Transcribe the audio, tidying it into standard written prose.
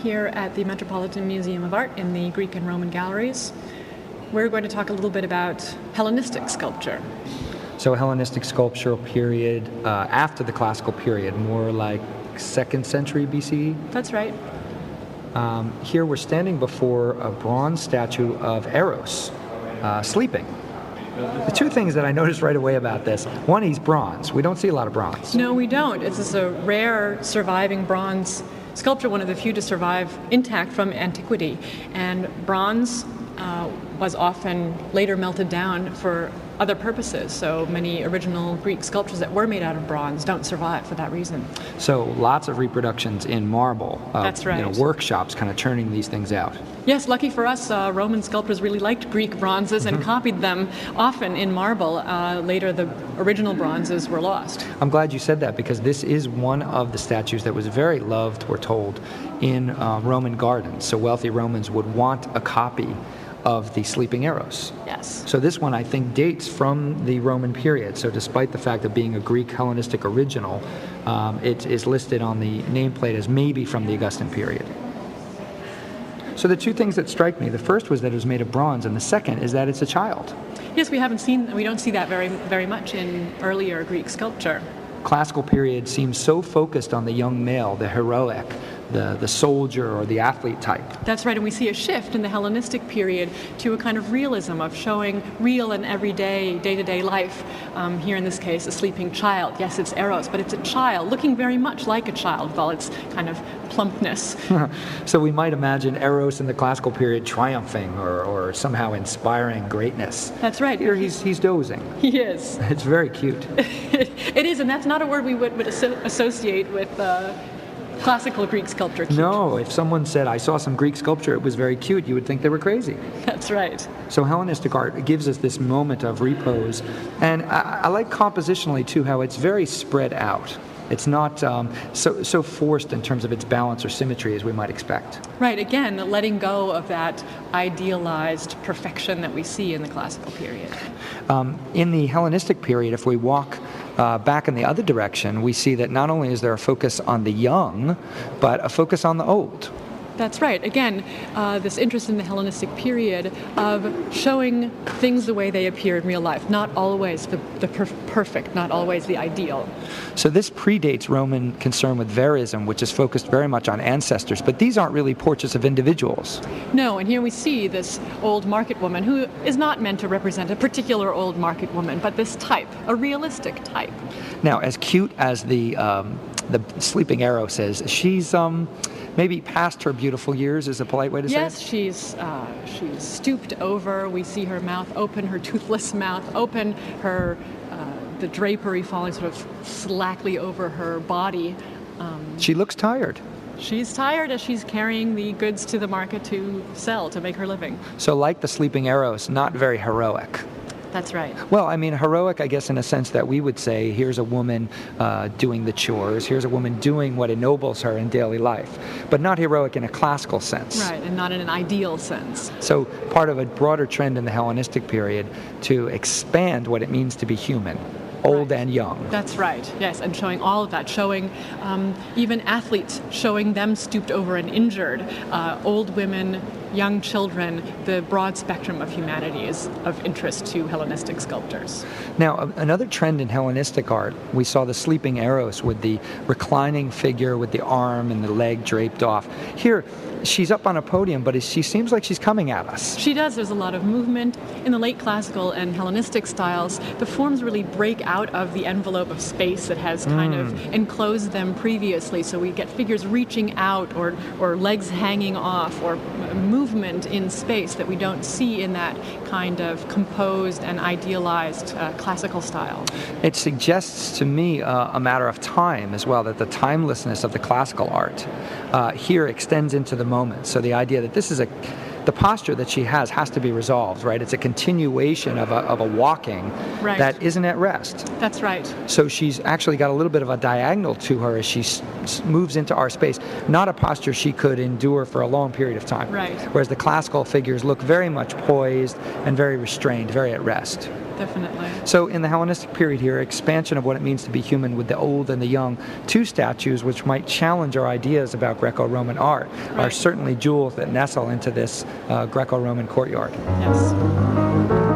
here at the Metropolitan Museum of Art in the Greek and Roman galleries. We're going to talk a little bit about Hellenistic sculpture. So Hellenistic sculptural period after the classical period, more like 2nd century B.C.E.? That's right. Here we're standing before a bronze statue of Eros, sleeping. The two things that I noticed right away about this, one, he's bronze. We don't see a lot of bronze. No, we don't. This is a rare surviving bronze sculpture, one of the few to survive intact from antiquity. And bronze was often later melted down for other purposes. So many original Greek sculptures that were made out of bronze don't survive for that reason. So lots of reproductions in marble. That's right. Workshops kind of turning these things out. Yes, lucky for us, Roman sculptors really liked Greek bronzes and copied them often in marble. Later, the original bronzes were lost. I'm glad you said that, because this is one of the statues that was very loved, we're told, in Roman gardens. So wealthy Romans would want a copy of the sleeping Eros. Yes. So this one, I think, dates from the Roman period. So despite the fact of being a Greek Hellenistic original, it is listed on the nameplate as maybe from the Augustan period. So the two things that strike me, the first was that it was made of bronze, and the second is that it's a child. Yes, we don't see that very much in earlier Greek sculpture. Classical period seems so focused on the young male, the heroic, the soldier or the athlete type. That's right, and we see a shift in the Hellenistic period to a kind of realism of showing real and everyday, day-to-day life. Here in this case, a sleeping child. Yes, it's Eros, but it's a child, looking very much like a child with all its kind of plumpness. So we might imagine Eros in the classical period triumphing or somehow inspiring greatness. That's right. Here he's dozing. He is. It's very cute. It is, and that's not a word we would associate with classical Greek sculpture. Cute. No, if someone said, I saw some Greek sculpture, it was very cute, you would think they were crazy. That's right. So Hellenistic art gives us this moment of repose. And I like compositionally, too, how it's very spread out. It's not so forced in terms of its balance or symmetry as we might expect. Right, again, letting go of that idealized perfection that we see in the classical period. In the Hellenistic period, if we walk back in the other direction, we see that not only is there a focus on the young, but a focus on the old. That's right. Again, this interest in the Hellenistic period of showing things the way they appear in real life, not always the perfect, not always the ideal. So this predates Roman concern with verism, which is focused very much on ancestors, but these aren't really portraits of individuals. No, and here we see this old market woman who is not meant to represent a particular old market woman, but this type, a realistic type. Now, as cute as the sleeping Eros is, she's maybe past her beautiful years is a polite way to say it? Yes, she's stooped over. We see her mouth open, her toothless mouth open, her the drapery falling sort of slackly over her body. She looks tired. She's tired as she's carrying the goods to the market to sell, to make her living. So like the sleeping Eros, not very heroic. That's right. Well, I mean, heroic, I guess, in a sense that we would say, here's a woman doing the chores, here's a woman doing what ennobles her in daily life, but not heroic in a classical sense. Right, and not in an ideal sense. So part of a broader trend in the Hellenistic period to expand what it means to be human, old and young. That's right, yes, and showing all of that, showing even athletes, showing them stooped over and injured, old women, young children, the broad spectrum of humanity is of interest to Hellenistic sculptors. Now, another trend in Hellenistic art, we saw the sleeping Eros with the reclining figure with the arm and the leg draped off. Here, she's up on a podium, but she seems like she's coming at us. She does. There's a lot of movement. In the late classical and Hellenistic styles, the forms really break out of the envelope of space that has kind of enclosed them previously. So we get figures reaching out or legs hanging off or movement in space that we don't see in that kind of composed and idealized classical style. It suggests to me a matter of time as well, that the timelessness of the classical art here extends into the moment. So the idea that this is the posture that she has to be resolved, right? It's a continuation of a walking that isn't at rest. That's right. So she's actually got a little bit of a diagonal to her as she moves into our space, not a posture she could endure for a long period of time. Right. Whereas the classical figures look very much poised and very restrained, very at rest. definitely. So in the Hellenistic period here, expansion of what it means to be human with the old and the young, two statues which might challenge our ideas about Greco-Roman art are certainly jewels that nestle into this Greco-Roman courtyard. Yes.